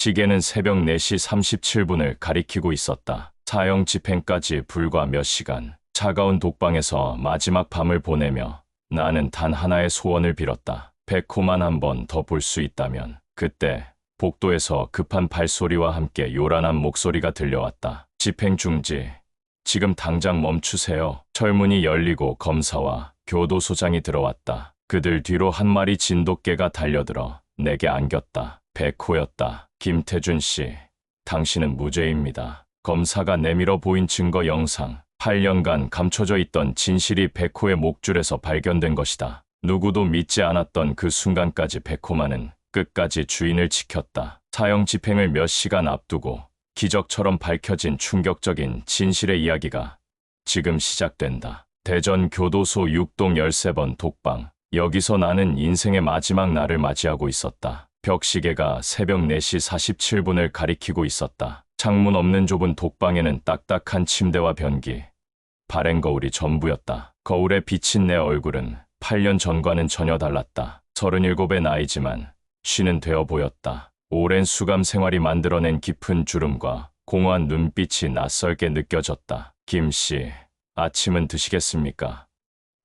시계는 새벽 4시 37분을 가리키고 있었다. 사형 집행까지 불과 몇 시간. 차가운 독방에서 마지막 밤을 보내며 나는 단 하나의 소원을 빌었다. 백호만 한 번 더 볼 수 있다면. 그때 복도에서 급한 발소리와 함께 요란한 목소리가 들려왔다. 집행 중지. 지금 당장 멈추세요. 철문이 열리고 검사와 교도소장이 들어왔다. 그들 뒤로 한 마리 진돗개가 달려들어 내게 안겼다. 백호였다. 김태준 씨, 당신은 무죄입니다. 검사가 내밀어 보인 증거 영상. 8년간 감춰져 있던 진실이 백호의 목줄에서 발견된 것이다. 누구도 믿지 않았던 그 순간까지 백호만은 끝까지 주인을 지켰다. 사형 집행을 몇 시간 앞두고 기적처럼 밝혀진 충격적인 진실의 이야기가 지금 시작된다. 대전 교도소 6동 13번 독방. 여기서 나는 인생의 마지막 날을 맞이하고 있었다. 벽시계가 새벽 4시 47분을 가리키고 있었다. 창문 없는 좁은 독방에는 딱딱한 침대와 변기, 바랜 거울이 전부였다. 거울에 비친 내 얼굴은 8년 전과는 전혀 달랐다. 37의 나이지만 쉬는 되어 보였다. 오랜 수감 생활이 만들어낸 깊은 주름과 공허한 눈빛이 낯설게 느껴졌다. 김 씨, 아침은 드시겠습니까?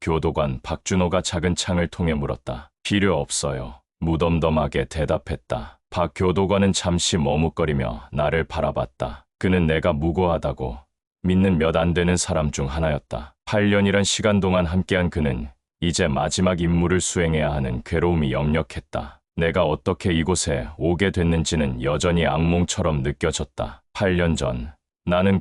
교도관 박준호가 작은 창을 통해 물었다. 필요 없어요. 무덤덤하게 대답했다. 박 교도관은 잠시 머뭇거리며 나를 바라봤다. 그는 내가 무고하다고 믿는 몇 안 되는 사람 중 하나였다. 8년이란 시간 동안 함께한 그는 이제 마지막 임무를 수행해야 하는 괴로움이 역력했다. 내가 어떻게 이곳에 오게 됐는지는 여전히 악몽처럼 느껴졌다. 8년 전 나는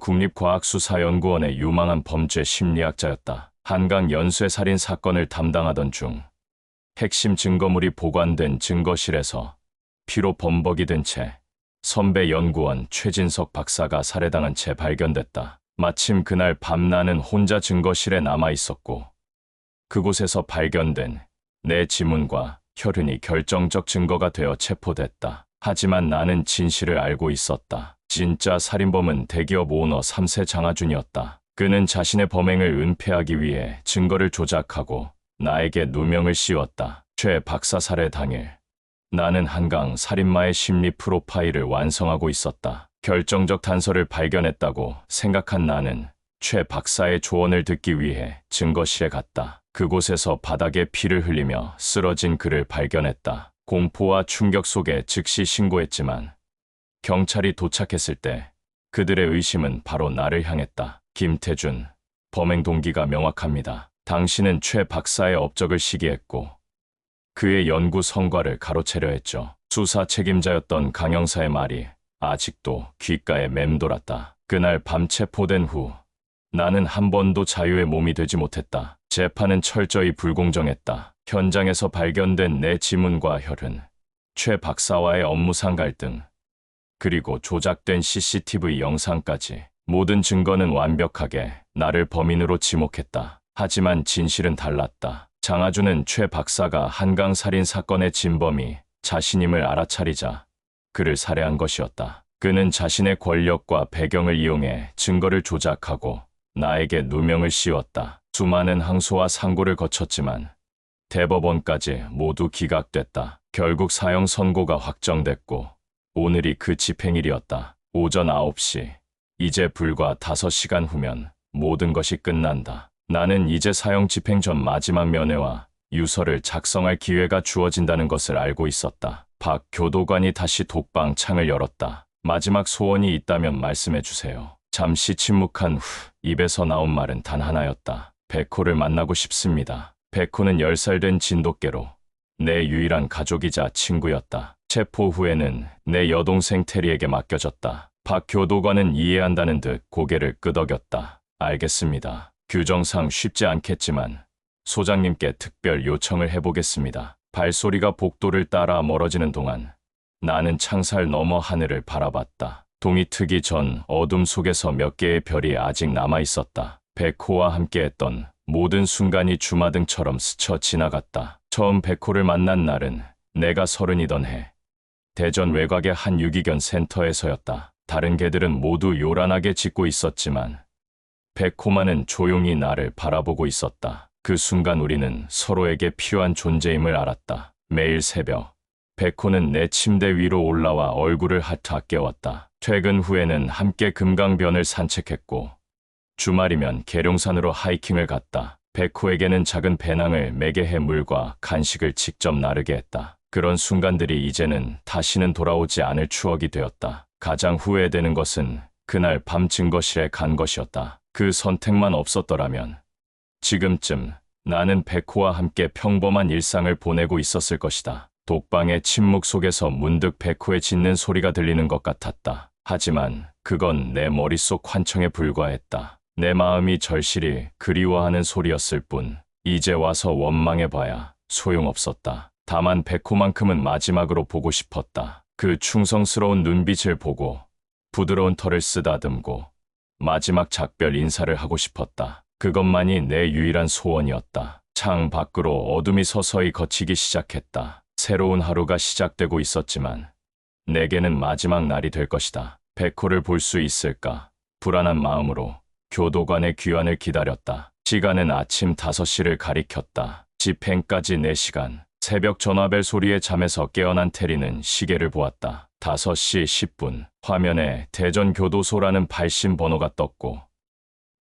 국립과학수사연구원의 유망한 범죄 심리학자였다. 한강 연쇄 살인 사건을 담당하던 중 핵심 증거물이 보관된 증거실에서 피로 범벅이 된 채 선배 연구원 최진석 박사가 살해당한 채 발견됐다. 마침 그날 밤 나는 혼자 증거실에 남아 있었고 그곳에서 발견된 내 지문과 혈흔이 결정적 증거가 되어 체포됐다. 하지만 나는 진실을 알고 있었다. 진짜 살인범은 대기업 오너 3세 장하준이었다. 그는 자신의 범행을 은폐하기 위해 증거를 조작하고 나에게 누명을 씌웠다. 최 박사 살해 당일 나는 한강 살인마의 심리 프로파일을 완성하고 있었다. 결정적 단서를 발견했다고 생각한 나는 최 박사의 조언을 듣기 위해 증거실에 갔다. 그곳에서 바닥에 피를 흘리며 쓰러진 그를 발견했다. 공포와 충격 속에 즉시 신고했지만 경찰이 도착했을 때 그들의 의심은 바로 나를 향했다. 김태준, 범행 동기가 명확합니다. 당신은 최 박사의 업적을 시기했고 그의 연구 성과를 가로채려 했죠. 수사 책임자였던 강 형사의 말이 아직도 귓가에 맴돌았다. 그날 밤 체포된 후 나는 한 번도 자유의 몸이 되지 못했다. 재판은 철저히 불공정했다. 현장에서 발견된 내 지문과 혈흔, 최 박사와의 업무상 갈등, 그리고 조작된 CCTV 영상까지 모든 증거는 완벽하게 나를 범인으로 지목했다. 하지만 진실은 달랐다. 장하준은 최 박사가 한강 살인 사건의 진범이 자신임을 알아차리자 그를 살해한 것이었다. 그는 자신의 권력과 배경을 이용해 증거를 조작하고 나에게 누명을 씌웠다. 수많은 항소와 상고를 거쳤지만 대법원까지 모두 기각됐다. 결국 사형 선고가 확정됐고 오늘이 그 집행일이었다. 오전 9시. 이제 불과 5시간 후면 모든 것이 끝난다. 나는 이제 사형 집행 전 마지막 면회와 유서를 작성할 기회가 주어진다는 것을 알고 있었다. 박 교도관이 다시 독방 창을 열었다. 마지막 소원이 있다면 말씀해 주세요. 잠시 침묵한 후 입에서 나온 말은 단 하나였다. 백호를 만나고 싶습니다. 백호는 10살 된 진돗개로 내 유일한 가족이자 친구였다. 체포 후에는 내 여동생 테리에게 맡겨졌다. 박 교도관은 이해한다는 듯 고개를 끄덕였다. 알겠습니다. 규정상 쉽지 않겠지만 소장님께 특별 요청을 해보겠습니다. 발소리가 복도를 따라 멀어지는 동안 나는 창살 너머 하늘을 바라봤다. 동이 트기 전 어둠 속에서 몇 개의 별이 아직 남아있었다. 백호와 함께했던 모든 순간이 주마등처럼 스쳐 지나갔다. 처음 백호를 만난 날은 내가 30이던 해 대전 외곽의 한 유기견 센터에서였다. 다른 개들은 모두 요란하게 짖고 있었지만 백호만은 조용히 나를 바라보고 있었다. 그 순간 우리는 서로에게 필요한 존재임을 알았다. 매일 새벽 백호는 내 침대 위로 올라와 얼굴을 핥아 깨웠다. 퇴근 후에는 함께 금강변을 산책했고 주말이면 계룡산으로 하이킹을 갔다. 백호에게는 작은 배낭을 매게 해 물과 간식을 직접 나르게 했다. 그런 순간들이 이제는 다시는 돌아오지 않을 추억이 되었다. 가장 후회되는 것은 그날 밤 증거실에 간 것이었다. 그 선택만 없었더라면 지금쯤 나는 백호와 함께 평범한 일상을 보내고 있었을 것이다. 독방의 침묵 속에서 문득 백호의 짖는 소리가 들리는 것 같았다. 하지만 그건 내 머릿속 환청에 불과했다. 내 마음이 절실히 그리워하는 소리였을 뿐 이제 와서 원망해봐야 소용없었다. 다만 백호만큼은 마지막으로 보고 싶었다. 그 충성스러운 눈빛을 보고 부드러운 털을 쓰다듬고 마지막 작별 인사를 하고 싶었다. 그것만이 내 유일한 소원이었다. 창 밖으로 어둠이 서서히 걷히기 시작했다. 새로운 하루가 시작되고 있었지만 내게는 마지막 날이 될 것이다. 백호를 볼 수 있을까? 불안한 마음으로 교도관의 귀환을 기다렸다. 시간은 아침 5시를 가리켰다. 집행까지 4시간. 새벽 전화벨 소리에 잠에서 깨어난 테리는 시계를 보았다. 5시 10분. 화면에 대전교도소라는 발신 번호가 떴고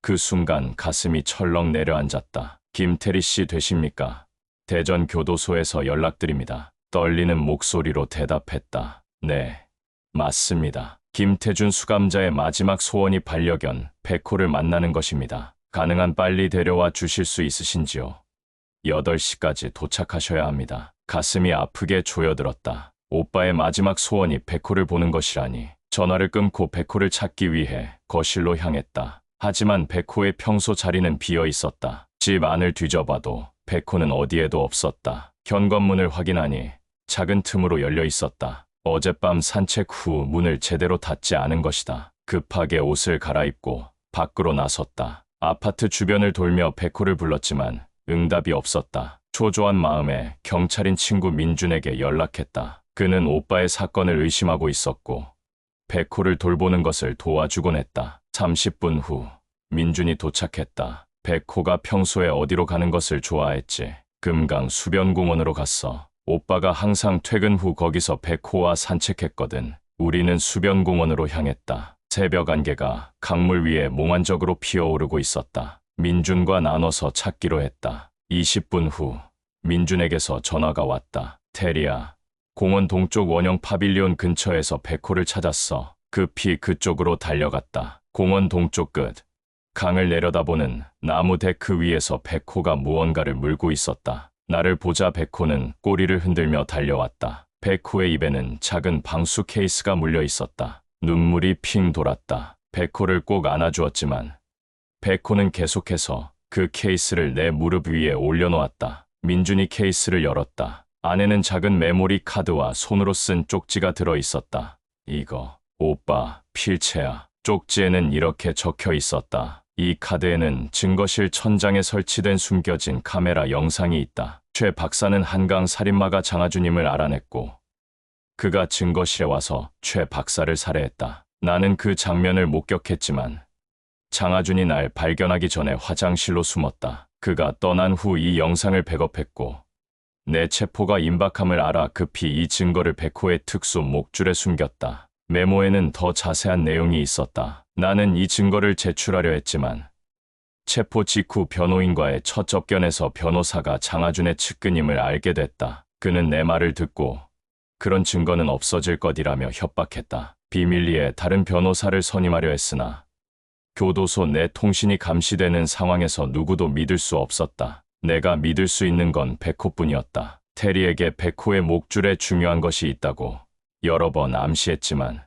그 순간 가슴이 철렁 내려앉았다. 김태리 씨 되십니까? 대전교도소에서 연락드립니다. 떨리는 목소리로 대답했다. 네, 맞습니다. 김태준 수감자의 마지막 소원이 반려견 백호를 만나는 것입니다. 가능한 빨리 데려와 주실 수 있으신지요? 8시까지 도착하셔야 합니다. 가슴이 아프게 조여들었다. 오빠의 마지막 소원이 백호를 보는 것이라니. 전화를 끊고 백호를 찾기 위해 거실로 향했다. 하지만 백호의 평소 자리는 비어 있었다. 집 안을 뒤져봐도 백호는 어디에도 없었다. 현관문을 확인하니 작은 틈으로 열려 있었다. 어젯밤 산책 후 문을 제대로 닫지 않은 것이다. 급하게 옷을 갈아입고 밖으로 나섰다. 아파트 주변을 돌며 백호를 불렀지만 응답이 없었다. 초조한 마음에 경찰인 친구 민준에게 연락했다. 그는 오빠의 사건을 의심하고 있었고 백호를 돌보는 것을 도와주곤 했다. 30분 후 민준이 도착했다. 백호가 평소에 어디로 가는 것을 좋아했지? 금강 수변공원으로 갔어. 오빠가 항상 퇴근 후 거기서 백호와 산책했거든. 우리는 수변공원으로 향했다. 새벽 안개가 강물 위에 몽환적으로 피어오르고 있었다. 민준과 나눠서 찾기로 했다. 20분 후 민준에게서 전화가 왔다. 테리야, 공원 동쪽 원형 파빌리온 근처에서 백호를 찾았어. 급히 그쪽으로 달려갔다. 공원 동쪽 끝. 강을 내려다보는 나무 데크 위에서 백호가 무언가를 물고 있었다. 나를 보자 백호는 꼬리를 흔들며 달려왔다. 백호의 입에는 작은 방수 케이스가 물려 있었다. 눈물이 핑 돌았다. 백호를 꼭 안아주었지만 백호는 계속해서 그 케이스를 내 무릎 위에 올려놓았다. 민준이 케이스를 열었다. 안에는 작은 메모리 카드와 손으로 쓴 쪽지가 들어 있었다. 이거 오빠 필체야. 쪽지에는 이렇게 적혀 있었다. 이 카드에는 증거실 천장에 설치된 숨겨진 카메라 영상이 있다. 최 박사는 한강 살인마가 장하준임을 알아냈고 그가 증거실에 와서 최 박사를 살해했다. 나는 그 장면을 목격했지만 장하준이 날 발견하기 전에 화장실로 숨었다. 그가 떠난 후 이 영상을 백업했고 내 체포가 임박함을 알아 급히 이 증거를 백호의 특수 목줄에 숨겼다. 메모에는 더 자세한 내용이 있었다. 나는 이 증거를 제출하려 했지만 체포 직후 변호인과의 첫 접견에서 변호사가 장하준의 측근임을 알게 됐다. 그는 내 말을 듣고 그런 증거는 없어질 것이라며 협박했다. 비밀리에 다른 변호사를 선임하려 했으나 교도소 내 통신이 감시되는 상황에서 누구도 믿을 수 없었다. 내가 믿을 수 있는 건 백호뿐이었다. 테리에게 백호의 목줄에 중요한 것이 있다고 여러 번 암시했지만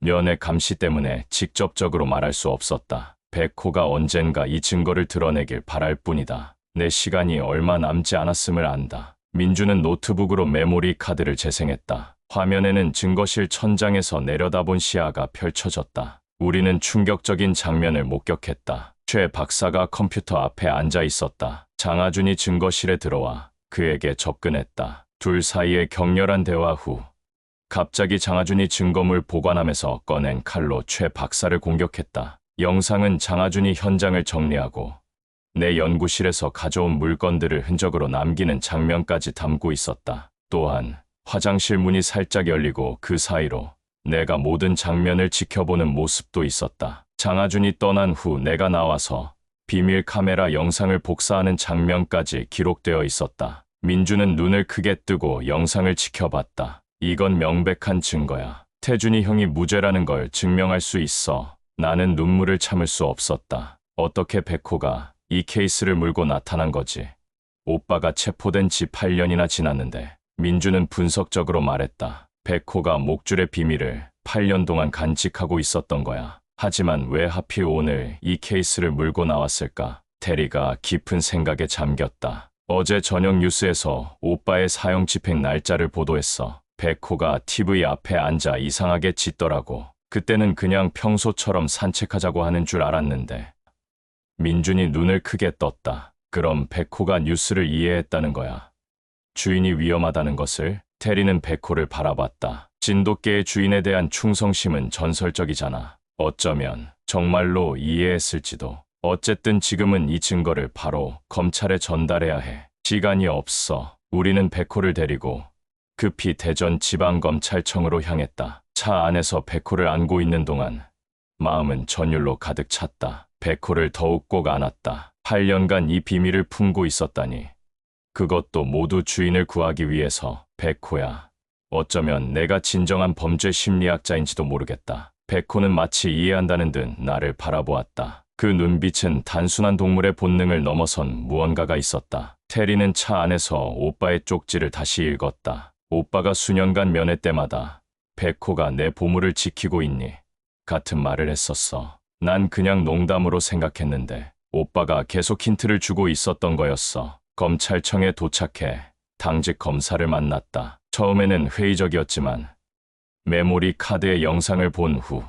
면회 감시 때문에 직접적으로 말할 수 없었다. 백호가 언젠가 이 증거를 드러내길 바랄 뿐이다. 내 시간이 얼마 남지 않았음을 안다. 민주는 노트북으로 메모리 카드를 재생했다. 화면에는 증거실 천장에서 내려다본 시야가 펼쳐졌다. 우리는 충격적인 장면을 목격했다. 최 박사가 컴퓨터 앞에 앉아 있었다. 장하준이 증거실에 들어와 그에게 접근했다. 둘 사이의 격렬한 대화 후 갑자기 장하준이 증거물 보관함에서 꺼낸 칼로 최 박사를 공격했다. 영상은 장하준이 현장을 정리하고 내 연구실에서 가져온 물건들을 흔적으로 남기는 장면까지 담고 있었다. 또한 화장실 문이 살짝 열리고 그 사이로 내가 모든 장면을 지켜보는 모습도 있었다. 장하준이 떠난 후 내가 나와서 비밀 카메라 영상을 복사하는 장면까지 기록되어 있었다. 민주는 눈을 크게 뜨고 영상을 지켜봤다. 이건 명백한 증거야. 태준이 형이 무죄라는 걸 증명할 수 있어. 나는 눈물을 참을 수 없었다. 어떻게 백호가 이 케이스를 물고 나타난 거지? 오빠가 체포된 지 8년이나 지났는데. 민주는 분석적으로 말했다. 백호가 목줄의 비밀을 8년 동안 간직하고 있었던 거야. 하지만 왜 하필 오늘 이 케이스를 물고 나왔을까? 테리가 깊은 생각에 잠겼다. 어제 저녁 뉴스에서 오빠의 사형 집행 날짜를 보도했어. 백호가 TV 앞에 앉아 이상하게 짖더라고. 그때는 그냥 평소처럼 산책하자고 하는 줄 알았는데. 민준이 눈을 크게 떴다. 그럼 백호가 뉴스를 이해했다는 거야. 주인이 위험하다는 것을. 테리는 백호를 바라봤다. 진돗개의 주인에 대한 충성심은 전설적이잖아. 어쩌면 정말로 이해했을지도. 어쨌든 지금은 이 증거를 바로 검찰에 전달해야 해. 시간이 없어. 우리는 백호를 데리고 급히 대전 지방검찰청으로 향했다. 차 안에서 백호를 안고 있는 동안 마음은 전율로 가득 찼다. 백호를 더욱 꼭 안았다. 8년간 이 비밀을 품고 있었다니. 그것도 모두 주인을 구하기 위해서. 백호야. 어쩌면 내가 진정한 범죄 심리학자인지도 모르겠다. 백호는 마치 이해한다는 듯 나를 바라보았다. 그 눈빛은 단순한 동물의 본능을 넘어선 무언가가 있었다. 테리는 차 안에서 오빠의 쪽지를 다시 읽었다. 오빠가 수년간 면회 때마다 백호가 내 보물을 지키고 있니? 같은 말을 했었어. 난 그냥 농담으로 생각했는데 오빠가 계속 힌트를 주고 있었던 거였어. 검찰청에 도착해 당직 검사를 만났다. 처음에는 회의적이었지만 메모리 카드의 영상을 본 후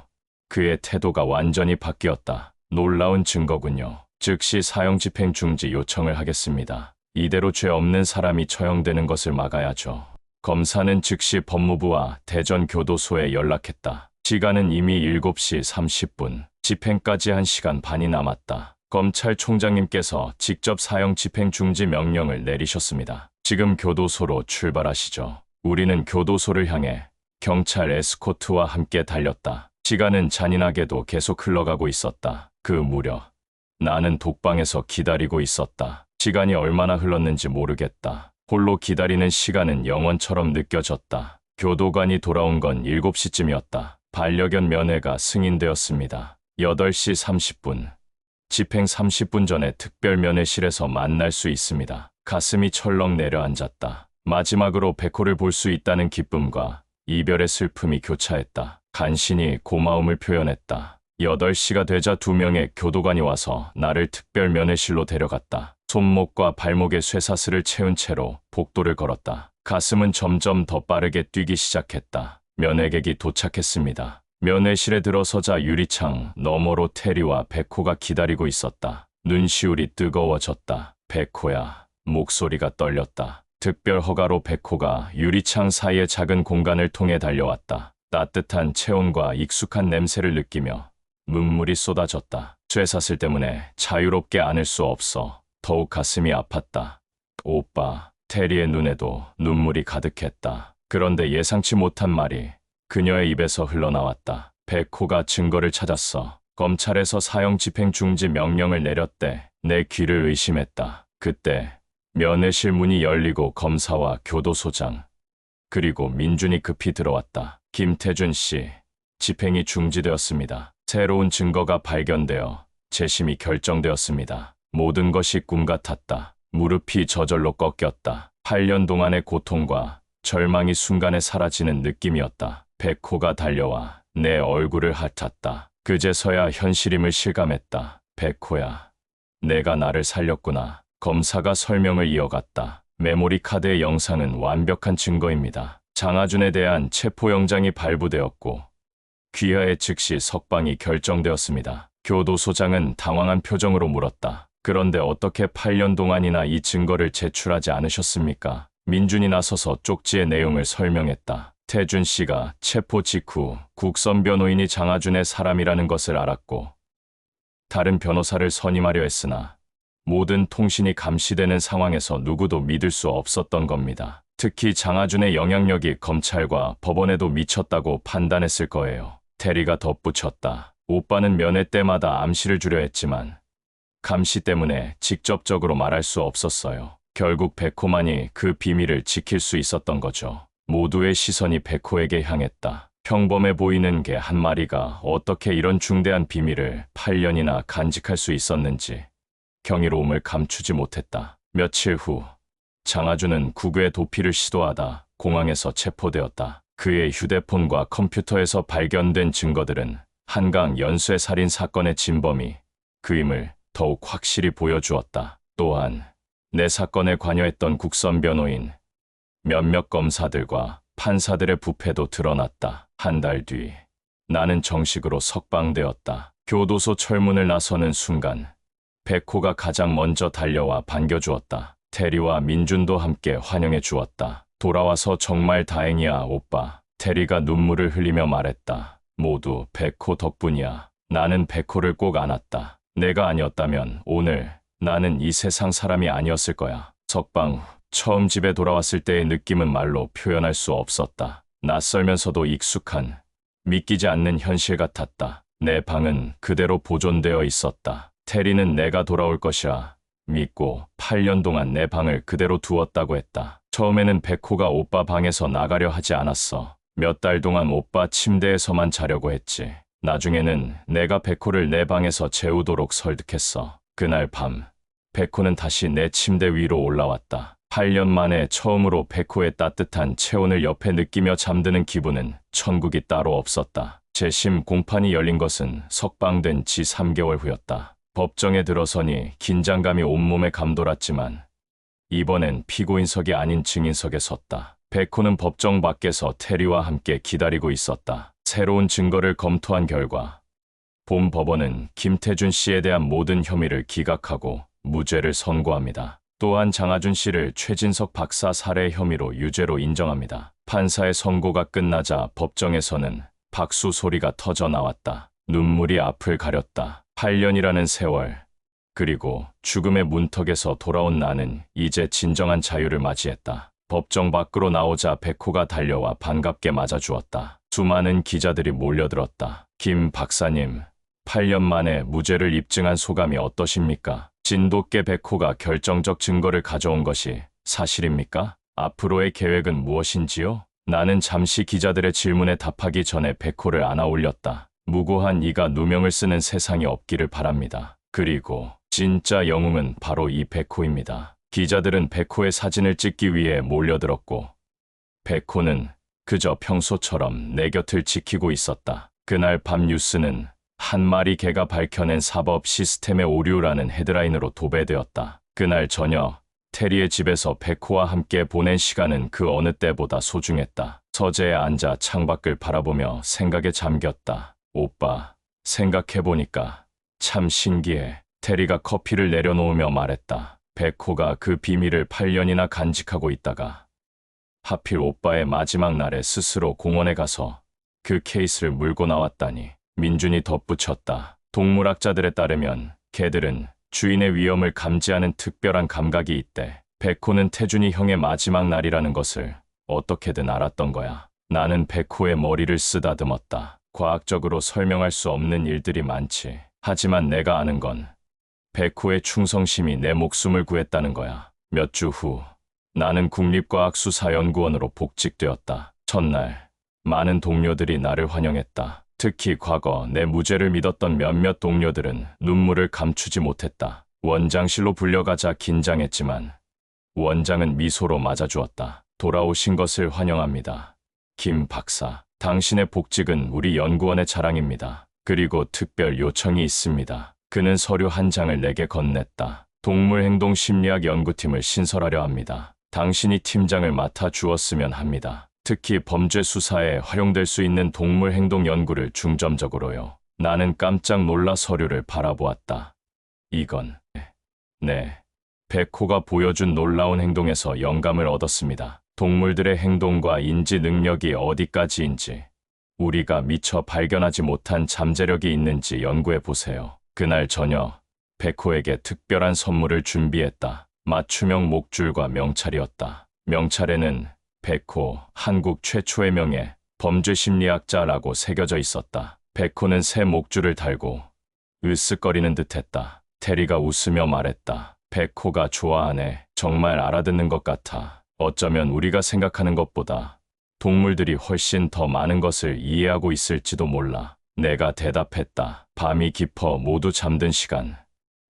그의 태도가 완전히 바뀌었다. 놀라운 증거군요. 즉시 사형 집행 중지 요청을 하겠습니다. 이대로 죄 없는 사람이 처형되는 것을 막아야죠. 검사는 즉시 법무부와 대전교도소에 연락했다. 시간은 이미 7시 30분. 집행까지 1시간 반이 남았다. 검찰총장님께서 직접 사형 집행 중지 명령을 내리셨습니다. 지금 교도소로 출발하시죠. 우리는 교도소를 향해 경찰 에스코트와 함께 달렸다. 시간은 잔인하게도 계속 흘러가고 있었다. 그 무렵 나는 독방에서 기다리고 있었다. 시간이 얼마나 흘렀는지 모르겠다. 홀로 기다리는 시간은 영원처럼 느껴졌다. 교도관이 돌아온 건 7시쯤이었다. 반려견 면회가 승인되었습니다. 8시 30분. 집행 30분 전에 특별면회실에서 만날 수 있습니다. 가슴이 철렁 내려앉았다. 마지막으로 백호를 볼 수 있다는 기쁨과 이별의 슬픔이 교차했다. 간신히 고마움을 표현했다. 8시가 되자 2명의 교도관이 와서 나를 특별면회실로 데려갔다. 손목과 발목에 쇠사슬을 채운 채로 복도를 걸었다. 가슴은 점점 더 빠르게 뛰기 시작했다. 면회객이 도착했습니다. 면회실에 들어서자 유리창 너머로 테리와 백호가 기다리고 있었다. 눈시울이 뜨거워졌다. 백호야. 목소리가 떨렸다. 특별 허가로 백호가 유리창 사이의 작은 공간을 통해 달려왔다. 따뜻한 체온과 익숙한 냄새를 느끼며 눈물이 쏟아졌다. 쇠사슬 때문에 자유롭게 안을 수 없어 더욱 가슴이 아팠다. 오빠. 테리의 눈에도 눈물이 가득했다. 그런데 예상치 못한 말이 그녀의 입에서 흘러나왔다. 백호가 증거를 찾았어. 검찰에서 사형 집행 중지 명령을 내렸대. 내 귀를 의심했다. 그때 면회실 문이 열리고 검사와 교도소장 그리고 민준이 급히 들어왔다. 김태준 씨, 집행이 중지되었습니다. 새로운 증거가 발견되어 재심이 결정되었습니다. 모든 것이 꿈 같았다. 무릎이 저절로 꺾였다. 8년 동안의 고통과 절망이 순간에 사라지는 느낌이었다. 백호가 달려와 내 얼굴을 핥았다. 그제서야 현실임을 실감했다. 백호야, 내가 나를 살렸구나. 검사가 설명을 이어갔다. 메모리 카드의 영상은 완벽한 증거입니다. 장하준에 대한 체포영장이 발부되었고 귀하에 즉시 석방이 결정되었습니다. 교도소장은 당황한 표정으로 물었다. 그런데 어떻게 8년 동안이나 이 증거를 제출하지 않으셨습니까? 민준이 나서서 쪽지의 내용을 설명했다. 태준 씨가 체포 직후 국선 변호인이 장하준의 사람이라는 것을 알았고 다른 변호사를 선임하려 했으나 모든 통신이 감시되는 상황에서 누구도 믿을 수 없었던 겁니다. 특히 장하준의 영향력이 검찰과 법원에도 미쳤다고 판단했을 거예요. 테리가 덧붙였다. 오빠는 면회 때마다 암시를 주려 했지만 감시 때문에 직접적으로 말할 수 없었어요. 결국 백호만이 그 비밀을 지킬 수 있었던 거죠. 모두의 시선이 백호에게 향했다. 평범해 보이는 개 한 마리가 어떻게 이런 중대한 비밀을 8년이나 간직할 수 있었는지 경이로움을 감추지 못했다. 며칠 후 장하준은 국외 도피를 시도하다 공항에서 체포되었다. 그의 휴대폰과 컴퓨터에서 발견된 증거들은 한강 연쇄 살인 사건의 진범이 그임을 더욱 확실히 보여주었다. 또한 내 사건에 관여했던 국선 변호인, 몇몇 검사들과 판사들의 부패도 드러났다. 한 달 뒤 나는 정식으로 석방되었다. 교도소 철문을 나서는 순간 백호가 가장 먼저 달려와 반겨주었다. 테리와 민준도 함께 환영해 주었다. 돌아와서 정말 다행이야, 오빠. 테리가 눈물을 흘리며 말했다. 모두 백호 덕분이야. 나는 백호를 꼭 안았다. 내가 아니었다면 오늘 나는 이 세상 사람이 아니었을 거야. 석방 후 처음 집에 돌아왔을 때의 느낌은 말로 표현할 수 없었다. 낯설면서도 익숙한, 믿기지 않는 현실 같았다. 내 방은 그대로 보존되어 있었다. 테리는 내가 돌아올 것이라 믿고 8년 동안 내 방을 그대로 두었다고 했다. 처음에는 백호가 오빠 방에서 나가려 하지 않았어. 몇 달 동안 오빠 침대에서만 자려고 했지. 나중에는 내가 백호를 내 방에서 재우도록 설득했어. 그날 밤 백호는 다시 내 침대 위로 올라왔다. 8년 만에 처음으로 백호의 따뜻한 체온을 옆에 느끼며 잠드는 기분은 천국이 따로 없었다. 재심 공판이 열린 것은 석방된 지 3개월 후였다. 법정에 들어서니 긴장감이 온몸에 감돌았지만 이번엔 피고인석이 아닌 증인석에 섰다. 백호는 법정 밖에서 테리와 함께 기다리고 있었다. 새로운 증거를 검토한 결과 본 법원은 김태준 씨에 대한 모든 혐의를 기각하고 무죄를 선고합니다. 또한 장하준 씨를 최진석 박사 살해 혐의로 유죄로 인정합니다. 판사의 선고가 끝나자 법정에서는 박수 소리가 터져 나왔다. 눈물이 앞을 가렸다. 8년이라는 세월, 그리고 죽음의 문턱에서 돌아온 나는 이제 진정한 자유를 맞이했다. 법정 밖으로 나오자 백호가 달려와 반갑게 맞아주었다. 수많은 기자들이 몰려들었다. 김 박사님, 8년 만에 무죄를 입증한 소감이 어떠십니까? 진돗개 백호가 결정적 증거를 가져온 것이 사실입니까? 앞으로의 계획은 무엇인지요? 나는 잠시 기자들의 질문에 답하기 전에 백호를 안아 올렸다. 무고한 이가 누명을 쓰는 세상이 없기를 바랍니다. 그리고 진짜 영웅은 바로 이 백호입니다. 기자들은 백호의 사진을 찍기 위해 몰려들었고 백호는 그저 평소처럼 내 곁을 지키고 있었다. 그날 밤 뉴스는 한 마리 개가 밝혀낸 사법 시스템의 오류라는 헤드라인으로 도배되었다. 그날 저녁 테리의 집에서 백호와 함께 보낸 시간은 그 어느 때보다 소중했다. 서재에 앉아 창밖을 바라보며 생각에 잠겼다. 오빠, 생각해보니까 참 신기해. 테리가 커피를 내려놓으며 말했다. 백호가 그 비밀을 8년이나 간직하고 있다가 하필 오빠의 마지막 날에 스스로 공원에 가서 그 케이스를 물고 나왔다니. 민준이 덧붙였다. 동물학자들에 따르면 개들은 주인의 위험을 감지하는 특별한 감각이 있대. 백호는 태준이 형의 마지막 날이라는 것을 어떻게든 알았던 거야. 나는 백호의 머리를 쓰다듬었다. 과학적으로 설명할 수 없는 일들이 많지. 하지만 내가 아는 건 백호의 충성심이 내 목숨을 구했다는 거야. 몇 주 후 나는 국립과학수사연구원으로 복직되었다. 첫날 많은 동료들이 나를 환영했다. 특히 과거 내 무죄를 믿었던 몇몇 동료들은 눈물을 감추지 못했다. 원장실로 불려가자 긴장했지만 원장은 미소로 맞아주었다. 돌아오신 것을 환영합니다. 김 박사, 당신의 복직은 우리 연구원의 자랑입니다. 그리고 특별 요청이 있습니다. 그는 서류 한 장을 내게 건넸다. 동물행동심리학 연구팀을 신설하려 합니다. 당신이 팀장을 맡아 주었으면 합니다. 특히 범죄 수사에 활용될 수 있는 동물 행동 연구를 중점적으로요. 나는 깜짝 놀라 서류를 바라보았다. 이건 네, 백호가 보여준 놀라운 행동에서 영감을 얻었습니다. 동물들의 행동과 인지 능력이 어디까지인지, 우리가 미처 발견하지 못한 잠재력이 있는지 연구해 보세요. 그날 저녁 백호에게 특별한 선물을 준비했다. 맞춤형 목줄과 명찰이었다. 명찰에는 백호, 한국 최초의 명예, 범죄 심리학자라고 새겨져 있었다. 백호는 새 목줄을 달고 으쓱거리는 듯했다. 테리가 웃으며 말했다. 백호가 좋아하네. 정말 알아듣는 것 같아. 어쩌면 우리가 생각하는 것보다 동물들이 훨씬 더 많은 것을 이해하고 있을지도 몰라. 내가 대답했다. 밤이 깊어 모두 잠든 시간.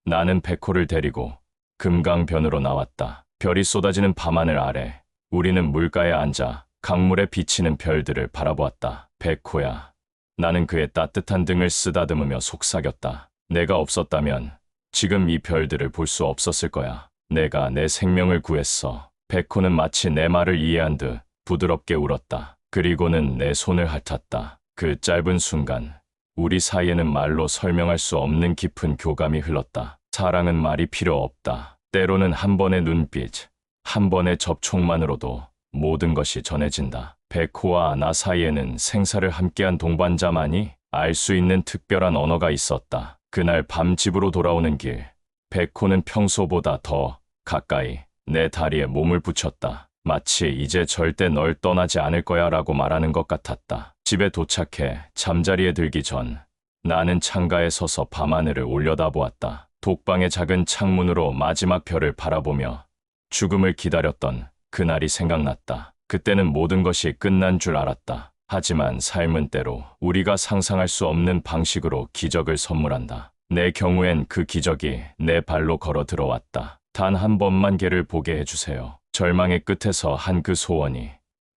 나는 백호를 데리고 금강변으로 나왔다. 별이 쏟아지는 밤하늘 아래 우리는 물가에 앉아 강물에 비치는 별들을 바라보았다. 백호야. 나는 그의 따뜻한 등을 쓰다듬으며 속삭였다. 내가 없었다면 지금 이 별들을 볼 수 없었을 거야. 내가 내 생명을 구했어. 백호는 마치 내 말을 이해한 듯 부드럽게 울었다. 그리고는 내 손을 핥았다. 그 짧은 순간 우리 사이에는 말로 설명할 수 없는 깊은 교감이 흘렀다. 사랑은 말이 필요 없다. 때로는 한 번의 눈빛, 한 번의 접촉만으로도 모든 것이 전해진다. 백호와 나 사이에는 생사를 함께한 동반자만이 알 수 있는 특별한 언어가 있었다. 그날 밤 집으로 돌아오는 길, 백호는 평소보다 더 가까이 내 다리에 몸을 붙였다. 마치 이제 절대 널 떠나지 않을 거야 라고 말하는 것 같았다. 집에 도착해 잠자리에 들기 전 나는 창가에 서서 밤하늘을 올려다보았다. 독방의 작은 창문으로 마지막 별을 바라보며 죽음을 기다렸던 그날이 생각났다. 그때는 모든 것이 끝난 줄 알았다. 하지만 삶은 때로 우리가 상상할 수 없는 방식으로 기적을 선물한다. 내 경우엔 그 기적이 내 발로 걸어 들어왔다. 단 한 번만 걔를 보게 해주세요. 절망의 끝에서 한 그 소원이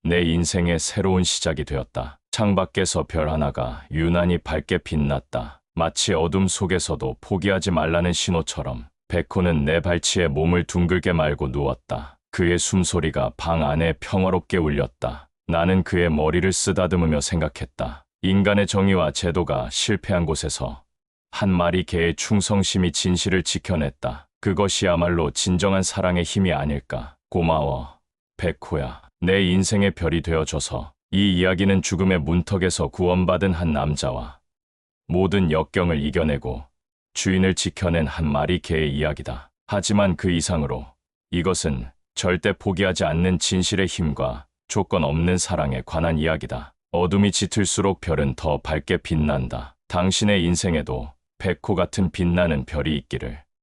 내 인생의 새로운 시작이 되었다. 창밖에서 별 하나가 유난히 밝게 빛났다. 마치 어둠 속에서도 포기하지 말라는 신호처럼 백호는 내 발치에 몸을 둥글게 말고 누웠다. 그의 숨소리가 방 안에 평화롭게 울렸다. 나는 그의 머리를 쓰다듬으며 생각했다. 인간의 정의와 제도가 실패한 곳에서 한 마리 개의 충성심이 진실을 지켜냈다. 그것이야말로 진정한 사랑의 힘이 아닐까. 고마워, 백호야. 내 인생의 별이 되어줘서. 이 이야기는 죽음의 문턱에서 구원받은 한 남자와 모든 역경을 이겨내고 주인을 지켜낸 한 마리 개의 이야기다. 하지만 그 이상으로 이것은 절대 포기하지 않는 진실의 힘과 조건 없는 사랑에 관한 이야기다. 어둠이 짙을수록 별은 더 밝게 빛난다. 당신의 인생에도 백호 같은 빛나는 별이 있기를.